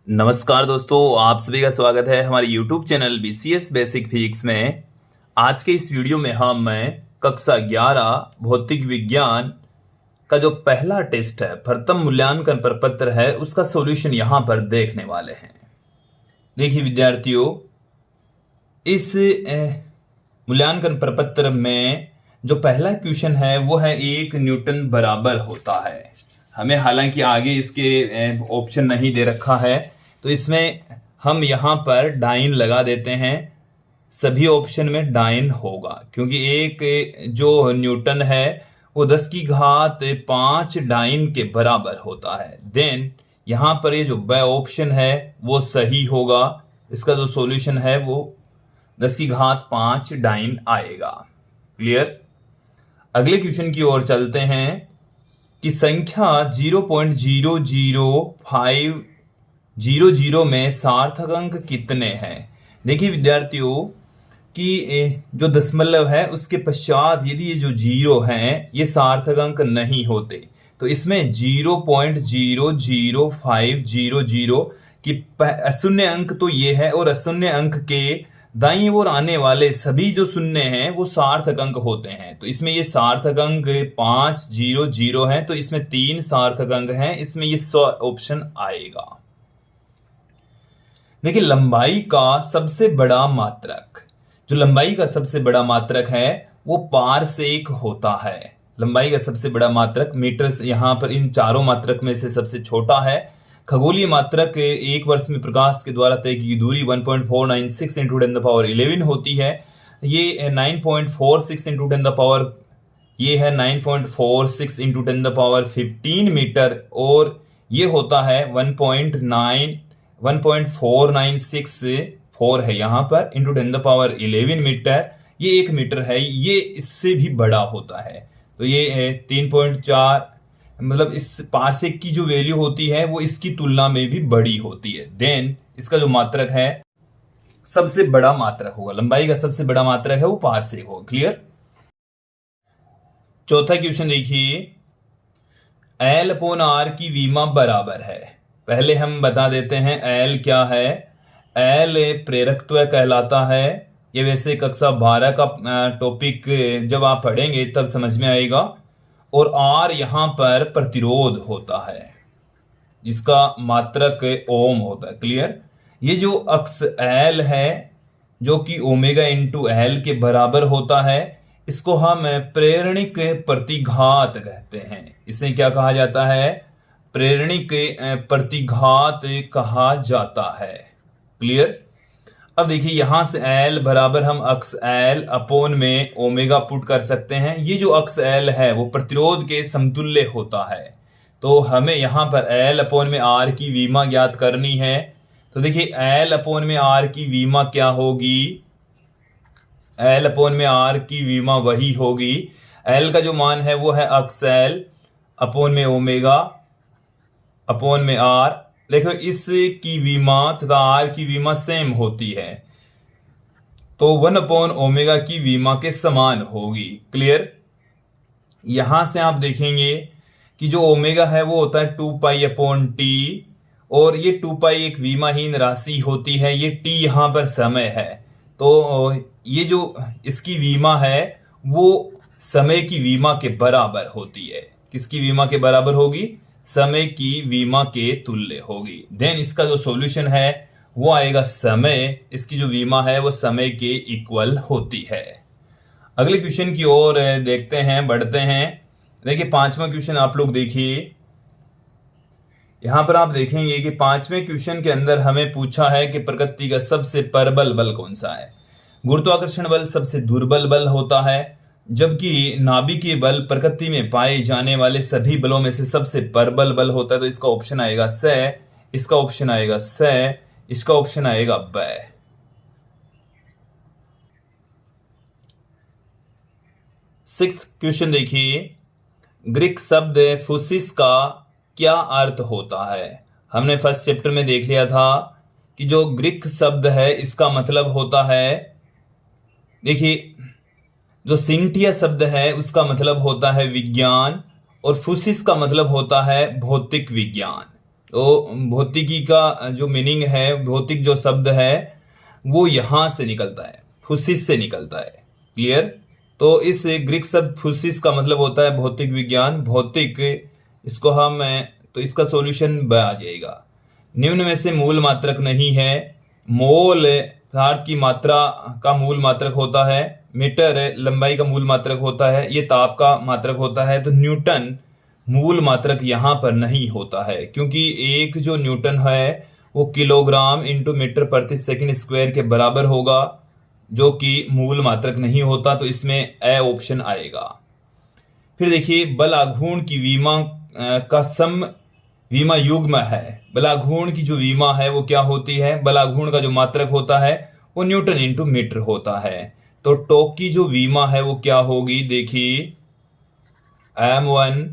नमस्कार दोस्तों, आप सभी का स्वागत है हमारे YouTube channel BCS basic physics में। आज के इस वीडियो में हम कक्षा 11 भौतिक विज्ञान का जो पहला टेस्ट है, प्रथम मूल्यांकन प्रपत्र है, उसका सॉल्यूशन यहां पर देखने वाले हैं। देखिए विद्यार्थियों, इस मूल्यांकन प्रपत्र में जो पहला क्वेश्चन है वो है 1 न्यूटन बराबर होता है। हमें हालांकि आगे इसके ऑप्शन नहीं दे रखा है, तो इसमें हम यहाँ पर डाइन लगा देते हैं। सभी ऑप्शन में डाइन होगा क्योंकि एक जो न्यूटन है वो 10 की घात 5 डाइन के बराबर होता है। देन यहाँ पर ये जो ब ऑप्शन है वो सही होगा। इसका जो सॉल्यूशन है वो 10 की घात 5 डाइन आएगा। क्लियर। अगले क्वेश्चन की ओर चलते हैं कि संख्या 0.00500 में सार्थक अंक कितने हैं। देखिए विद्यार्थियों कि जो दशमलव है उसके पश्चात यदि ये जो जीरो हैं ये सार्थक अंक नहीं होते, तो इसमें 0.00500 की अशून्य अंक तो ये है और अशून्य अंक के दाईं ओर आने वाले सभी जो शून्य हैं वो सार्थक अंक होते हैं। तो इसमें ये सार्थक अंक 500 है, तो इसमें 3 सार्थक अंक हैं। इसमें ये 100 ऑप्शन आएगा। देखिए लंबाई का सबसे बड़ा मात्रक, जो लंबाई का सबसे बड़ा मात्रक है वो पारसेक होता है। लंबाई का सबसे बड़ा मात्रक मीटर यहाँ पर इन चारों मात्रक में से सबसे छोटा है। खगोलीय मात्रक एक वर्ष में प्रकाश के द्वारा तय की दूरी 1.496 इंटू 10⁻11 होती है। ये 9.46 इंटू 10 ये है 9.46 इंटू 10⁻15 मीटर, और ये होता है 1.4964 है यहाँ पर इंटू 10⁻11 मीटर। ये 1 मीटर है, ये इससे भी बड़ा होता है। तो ये 3.4 मतलब इस पारसेक की जो वैल्यू होती है वो इसकी तुलना में भी बड़ी होती है। देन इसका जो मात्रक है सबसे बड़ा मात्रक होगा, लंबाई का सबसे बड़ा मात्रक है वो पारसेक होगा। क्लियर। चौथा क्वेश्चन देखिए, L/R की विमा बराबर है। पहले हम बता देते हैं L क्या है। L प्रेरकत्व कहलाता है। ये वैसे कक्षा 12 का टॉपिक जब आप पढ़ेंगे तब समझ में आएगा। और R यहां पर प्रतिरोध होता है जिसका मात्रक ओम होता है। क्लियर। ये जो अक्स L है जो कि ओमेगा इंटू L के बराबर होता है, इसको हम प्रेरणिक प्रतिघात कहते हैं। इसे क्या कहा जाता है? प्रेरणिक प्रतिघात कहा जाता है। क्लियर। अब देखिए यहां से L बराबर हम अक्स L अपोन में ओमेगा पुट कर सकते हैं। ये जो अक्स L है वो प्रतिरोध के समतुल्य होता है, तो हमें यहां पर L अपोन में R की विमा ज्ञात करनी है। तो देखिए L अपोन में R की विमा क्या होगी? L अपोन में R की विमा वही होगी, L का जो मान है वो है अक्स L अपोन में ओमेगा अपोन में R। देखो इस की विमा तथा R की विमा सेम होती है, तो 1/ओमेगा की विमा के समान होगी। क्लियर। यहां से आप देखेंगे कि जो ओमेगा है वो होता है 2π/T, और ये 2π एक विमाहीन राशि होती है। ये T यहां पर समय है, तो ये जो इसकी विमा है वो समय की विमा के बराबर होती है। किसकी विमा के बराबर होगी? समय की विमा के तुल्य होगी। देन इसका जो सॉल्यूशन है वो आएगा समय, इसकी जो विमा है वो समय के इक्वल होती है। अगले क्वेश्चन की ओर देखते हैं, बढ़ते हैं। देखिए 5वां क्वेश्चन आप लोग देखिए। यहां पर आप देखेंगे कि 5वें क्वेश्चन के अंदर हमें पूछा है कि प्रकृति का सबसे प्रबल बल कौन सा है। गुरुत्वाकर्षण बल सबसे दुर्बल बल होता है, जबकि नाभिकीय बल प्रकृति में पाए जाने वाले सभी बलों में से सबसे प्रबल बल होता है। तो इसका ऑप्शन आएगा स, इसका ऑप्शन आएगा स, इसका ऑप्शन आएगा ब। 6th क्वेश्चन देखिए, ग्रीक शब्द फुसिस का क्या अर्थ होता है। हमने फर्स्ट चैप्टर में देख लिया था कि जो ग्रीक शब्द है इसका मतलब होता है, देखिए जो सिंटिया शब्द है उसका मतलब होता है विज्ञान, और फुसिस का मतलब होता है भौतिक विज्ञान। तो भौतिकी का जो मीनिंग है, भौतिक जो शब्द है वो यहां से निकलता है, फुसिस से निकलता है। क्लियर? तो इस ग्रीक शब्द फुसिस का मतलब होता है भौतिक विज्ञान, भौतिक। इसको हम तो इसका सॉल्यूशन ब आ जाएगा। निम्न में से मूल मात्रक नहीं है। मोल पदार्थ की मात्रा का मूल मात्रक होता है, मीटर लंबाई का मूल मात्रक होता है, ये ताप का मात्रक होता है। तो न्यूटन मूल मात्रक यहाँ पर नहीं होता है, क्योंकि एक जो न्यूटन है वो किलोग्राम इंटू मीटर प्रति सेकंड स्क्वायर के बराबर होगा, जो कि मूल मात्रक नहीं होता। तो इसमें ए ऑप्शन आएगा। फिर देखिए, बल आघूर्ण की विमा का सम विमा युग्म है। बलाघूर्ण की जो विमा है वो क्या होती है? बलाघूर्ण का जो मात्रक होता है वो न्यूटन इंटू मीटर होता है। तो टॉर्क की जो विमा है वो क्या होगी? देखिए, m1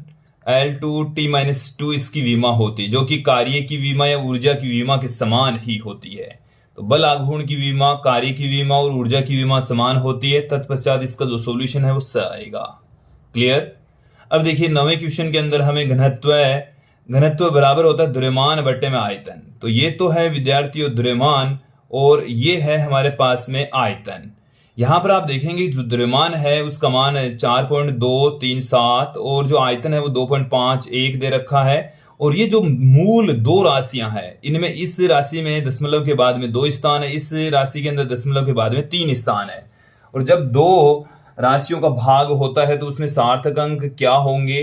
L2 T-2 इसकी विमा होती है, जो कि कार्य की विमा या ऊर्जा की विमा के समान ही होती है। तो बल आघूर्ण की विमा, कार्य की विमा और ऊर्जा की विमा समान होती है। तत्पश्चात इसका जो सॉल्यूशन है वो स आएगा। क्लियर? अब देखिए, 9वें क्वेश्चन के अंदर हमें घनत्व बराबर होता है द्रव्यमान बट्टे में आयतन। तो ये तो है विद्यार्थियों द्रव्यमान, और ये है हमारे पास में आयतन। यहाँ पर आप देखेंगे जो द्रव्यमान है उसका मान 4.237 और जो आयतन है वो 2.51 दे रखा है। और ये जो मूल दो राशियां हैं, इनमें इस राशि में दशमलव के बाद में 2 स्थान है, इस राशि के अंदर दशमलव के बाद में 3 स्थान है। और जब दो राशियों का भाग होता है तो उसमें सार्थक अंक क्या होंगे?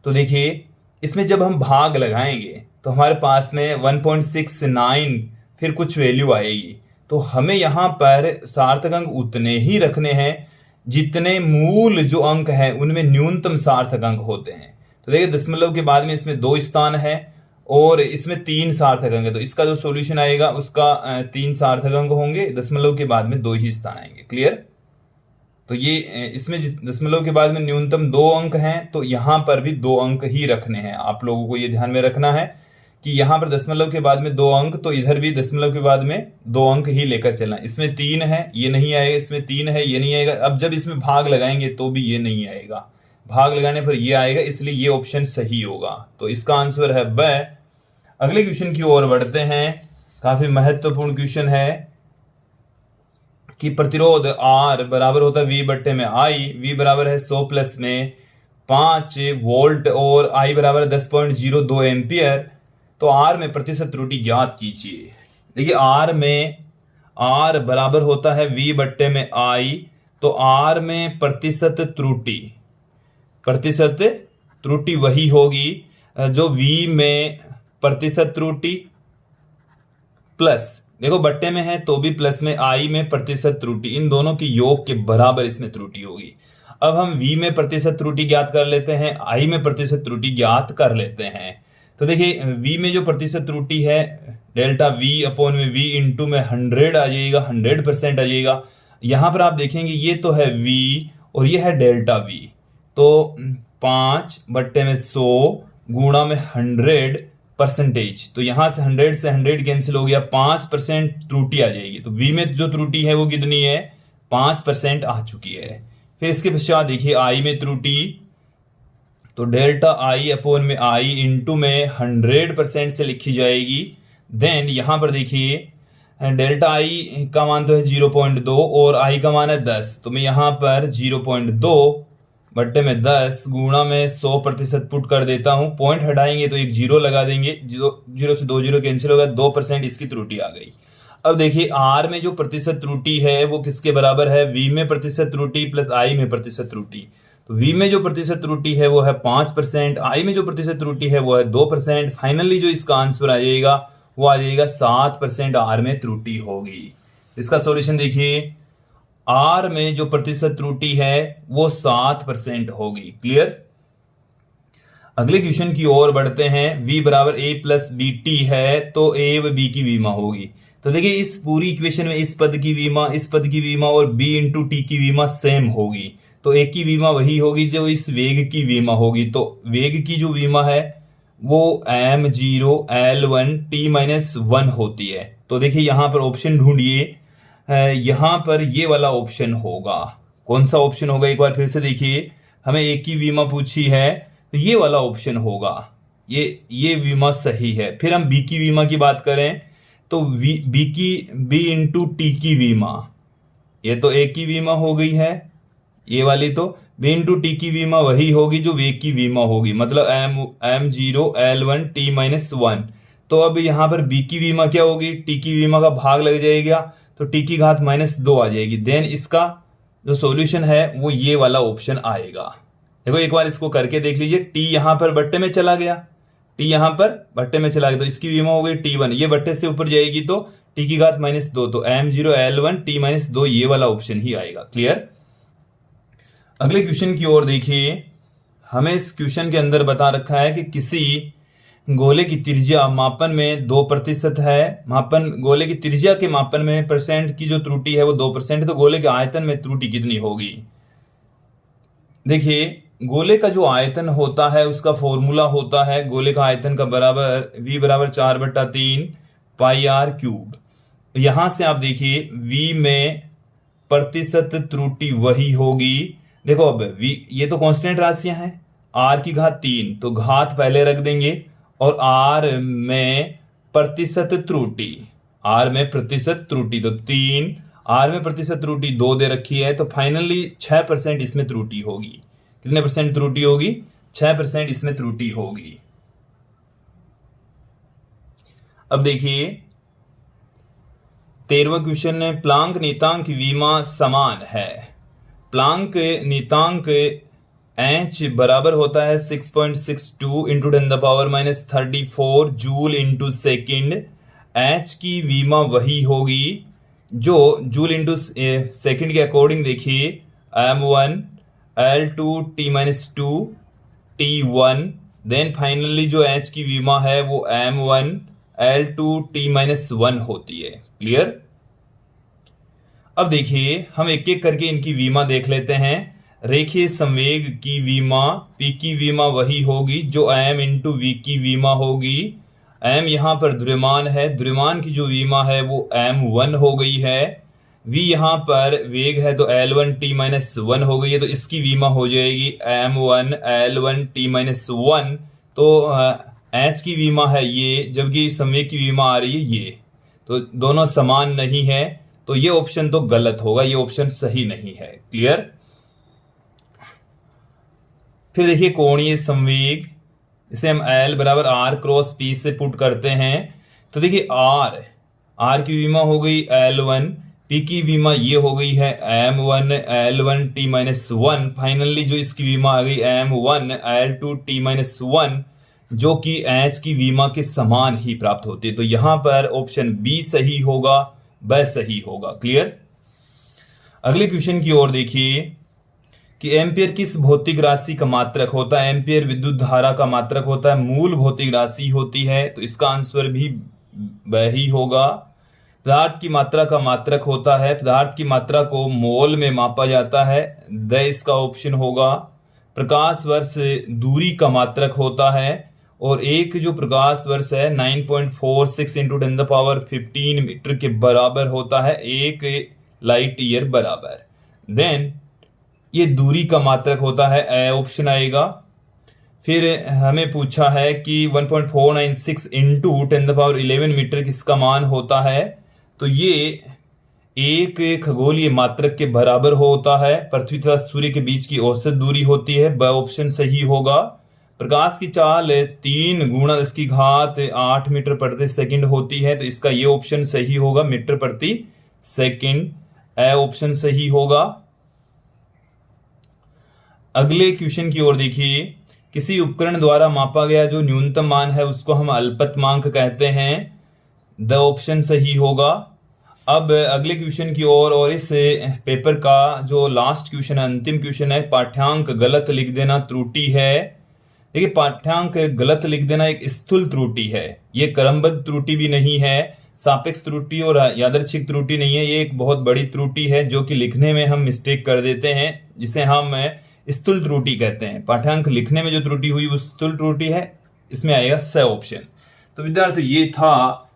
तो देखिए, इसमें जब हम भाग लगाएंगे तो हमारे पास में 1.69 फिर कुछ वैल्यू आएगी। तो हमें यहाँ पर सार्थक अंक उतने ही रखने हैं जितने मूल जो अंक हैं उनमें न्यूनतम सार्थक अंक होते हैं। तो देखिए, दशमलव के बाद में इसमें 2 स्थान है और इसमें 3 सार्थक अंक है। तो इसका जो सॉल्यूशन आएगा उसका 3 सार्थक अंक होंगे, दशमलव के बाद में 2 ही स्थान आएंगे। क्लियर? तो ये इसमें दशमलव के बाद में न्यूनतम 2 अंक हैं, तो यहां पर भी 2 अंक ही रखने हैं। आप लोगों को ये ध्यान में रखना है कि यहां पर दशमलव के बाद में 2 अंक, तो इधर भी दशमलव के बाद में 2 अंक ही लेकर चलना। इसमें 3 है, ये नहीं आएगा, इसमें 3 है, ये नहीं आएगा। अब जब इसमें भाग लगाएंगे तो भी ये नहीं आएगा, भाग लगाने पर ये आएगा, इसलिए ये ऑप्शन सही होगा। तो इसका आंसर है ब। अगले क्वेश्चन की ओर बढ़ते हैं। काफी महत्वपूर्ण क्वेश्चन है कि प्रतिरोध R बराबर होता है V बट्टे में I। V बराबर है 100 प्लस में 5 वोल्ट और I बराबर 10.02 एम्पियर। तो R में प्रतिशत त्रुटि ज्ञात कीजिए। देखिए, R बराबर होता है V बट्टे में I। तो R में प्रतिशत त्रुटि वही होगी जो V में प्रतिशत त्रुटि प्लस, देखो बट्टे में है तो भी प्लस में I में प्रतिशत त्रुटि, इन दोनों की योग के बराबर इसमें त्रुटि होगी। अब हम V में प्रतिशत त्रुटि ज्ञात कर लेते हैं, I में प्रतिशत त्रुटि ज्ञात कर लेते हैं। तो देखिए, V में जो प्रतिशत त्रुटि है डेल्टा V अपॉन में V इंटू में 100 आ जाएगा, 100% आ जाएगा। यहां पर आप देखेंगे ये तो है V और ये है डेल्टा V। तो 5 बट्टे में 100 गुणा में 100%। तो यहां से 100 से 100 कैंसिल हो गया, 5% त्रुटि आ जाएगी। तो V में जो त्रुटि है वो कितनी है? 5% आ चुकी है। फिर इसके पश्चात देखिए I में त्रुटि, तो डेल्टा I अपॉन में I इंटू में 100% से लिखी जाएगी। देन यहां पर देखिए डेल्टा I का मान तो है 0.2 और I का मान है 10। तो मैं यहां पर 0.2 बट्टे में 10 गुणा में 100% पुट कर देता हूं। पॉइंट हटाएंगे तो एक 0 लगा देंगे, 0 से 2 0 कैंसिल होगा, 2% इसकी त्रुटि आ गई। अब देखिए, R में जो प्रतिशत त्रुटि है वो किसके बराबर है? V में प्रतिशत त्रुटि प्लस I में प्रतिशत त्रुटि। तो V में जो प्रतिशत त्रुटि है वो है 5%, I में जो प्रतिशत त्रुटि है वो है 2%। फाइनली जो इसका आंसर आ जाएगा वो आ जाएगा 7% R में त्रुटि होगी। इसका सॉल्यूशन देखिए, R में जो प्रतिशत त्रुटि है वो 7% होगी। क्लियर? अगले क्वेश्चन की ओर बढ़ते हैं। V बराबर A प्लस BT है, तो A व B की विमा होगी। तो देखिए, इस पूरी इक्वेशन में इस पद की विमा, इस पद की विमा और B इंटू T की विमा सेम होगी। तो A की विमा वही होगी जो इस वेग की विमा होगी। तो वेग की जो विमा है वो m0 L1 T-1 होती है। तो देखिए, यहां पर ऑप्शन ढूंढिए, यहां पर ये वाला ऑप्शन होगा। कौन सा ऑप्शन होगा? एक बार फिर से देखिए, हमें एक की विमा पूछी है तो ये वाला ऑप्शन होगा। ये विमा सही है। फिर हम बी की विमा की बात करें तो बी इंटू टी की विमा, ये तो ए की विमा हो गई है, ये वाली तो बी इंटू टी की विमा वही होगी जो वे की विमा होगी, मतलब M0L1T-1। तो अब यहाँ पर बी की विमा क्या होगी, टी की विमा का भाग लग जाएगा तो टी की घात -2 आ जाएगी। देन इसका जो सॉल्यूशन है वो ये वाला ऑप्शन आएगा। देखो एक बार इसको करके देख लीजिए, टी यहाँ पर बट्टे में चला गया, टी यहाँ पर बट्टे में चला गया तो इसकी विमा हो गई T1, ये बट्टे से ऊपर जाएगी तो टी की घात -2, तो M0L1T-2 ये वाला ऑप्शन ही आएगा। क्लियर। अगले क्वेश्चन की ओर देखिए, हमें इस क्वेश्चन के अंदर बता रखा है कि किसी गोले की त्रिज्या मापन में 2% है, गोले की त्रिज्या के मापन में परसेंट की जो त्रुटि है वो 2%, तो गोले के आयतन में त्रुटि कितनी होगी। देखिए गोले का जो आयतन होता है उसका फॉर्मूला होता है गोले का आयतन का बराबर V बराबर 4/3 πr³। यहां से आप देखिए V में प्रतिशत त्रुटि वही होगी। देखो अब V ये तो कांस्टेंट राशियां हैं, R की घात 3 तो घात पहले रख देंगे, और R में प्रतिशत त्रुटि, R में प्रतिशत त्रुटि तो 3, R में प्रतिशत त्रुटि 2 दे रखी है, तो फाइनली 6% इसमें त्रुटि होगी। कितने परसेंट त्रुटि होगी, 6% इसमें त्रुटि होगी। अब देखिए 13वां क्वेश्चन है, प्लांक नीतांक विमा समान है। प्लांक नीतांक H बराबर होता है 6.62 into 10⁻34 joule into second. H की विमा वही होगी जो जूल इंटू सेकेंड के अकॉर्डिंग देखिए M1 L2T-2 T1, then finally जो H की विमा है वो M1 L2T-1 होती है। क्लियर। अब देखिए हम एक एक करके इनकी विमा देख लेते हैं। रेखीय संवेग की विमा P की विमा वही होगी जो M इंटू V की विमा होगी। M यहाँ पर द्रव्यमान है, द्रव्यमान की जो विमा है वो M1 हो गई है। V यहाँ पर वेग है तो L1T-1 हो गई है, तो इसकी विमा हो जाएगी M1 L1T-1। तो H की विमा है ये, जबकि संवेग की विमा आ रही है ये, तो दोनों समान नहीं है, तो ये ऑप्शन तो गलत होगा, ये ऑप्शन सही नहीं है। क्लियर। फिर देखिए कोणीय संवेग, इसे हम L बराबर R क्रॉस P से पुट करते हैं, तो देखिए R की विमा हो गई L1, P की विमा ये हो गई है M1 L1T-1। फाइनली जो इसकी विमा आ गई M1 L2T-1, जो कि H की विमा के समान ही प्राप्त होती है। तो यहां पर ऑप्शन बी सही होगा, ब सही होगा। क्लियर। अगले क्वेश्चन की ओर देखिए कि एम्पियर किस भौतिक राशि का मात्रक होता है। एम्पियर विद्युत धारा का मात्रक होता है, मूल भौतिक राशि होती है, तो इसका आंसर भी वही होगा। पदार्थ की मात्रा का मात्रक होता है, पदार्थ की मात्रा को मोल में मापा जाता है, द इसका ऑप्शन होगा। प्रकाश वर्ष दूरी का मात्रक होता है, और एक जो प्रकाश वर्ष है 9.46 इंटू 10⁻15 मीटर के बराबर होता है, एक लाइट ईयर बराबर। देन ये दूरी का मात्रक होता है, ए ऑप्शन आएगा। फिर हमें पूछा है कि 1.496 इंटू 10⁻11 मीटर किसका मान होता है, तो ये एक खगोलीय मात्रक के बराबर होता है। पृथ्वी तथा सूर्य के बीच की औसत दूरी होती है, ब ऑप्शन सही होगा। प्रकाश की चाल 3 गुणा 10⁸ मीटर प्रति सेकंड होती है, तो इसका ये ऑप्शन सही होगा, मीटर प्रति सेकंड, ए ऑप्शन सही होगा। अगले क्वेश्चन की ओर देखिए, किसी उपकरण द्वारा मापा गया जो न्यूनतम मान है उसको हम अल्पतमांक कहते हैं, द ऑप्शन सही होगा। अब अगले क्वेश्चन की ओर, और इस पेपर का जो लास्ट क्वेश्चन है, अंतिम क्वेश्चन है, पाठ्यांक गलत लिख देना त्रुटि है। देखिए पाठ्यांक गलत लिख देना एक स्थूल त्रुटि है, ये क्रमबद्ध त्रुटि भी नहीं है, सापेक्ष त्रुटि और यादृच्छिक त्रुटि नहीं है, ये एक बहुत बड़ी त्रुटि है जो कि लिखने में हम मिस्टेक कर देते हैं, जिसे हम स्थूल त्रुटि कहते हैं। पाठ्यांक लिखने में जो त्रुटि हुई वो स्थूल त्रुटि है, इसमें आएगा स ऑप्शन। तो विद्यार्थी ये था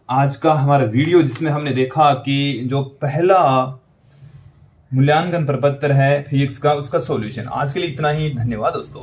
आज का हमारा वीडियो, जिसमें हमने देखा कि जो पहला मूल्यांकन प्रपत्र है फिजिक्स का, उसका सॉल्यूशन। आज के लिए इतना ही, धन्यवाद दोस्तों।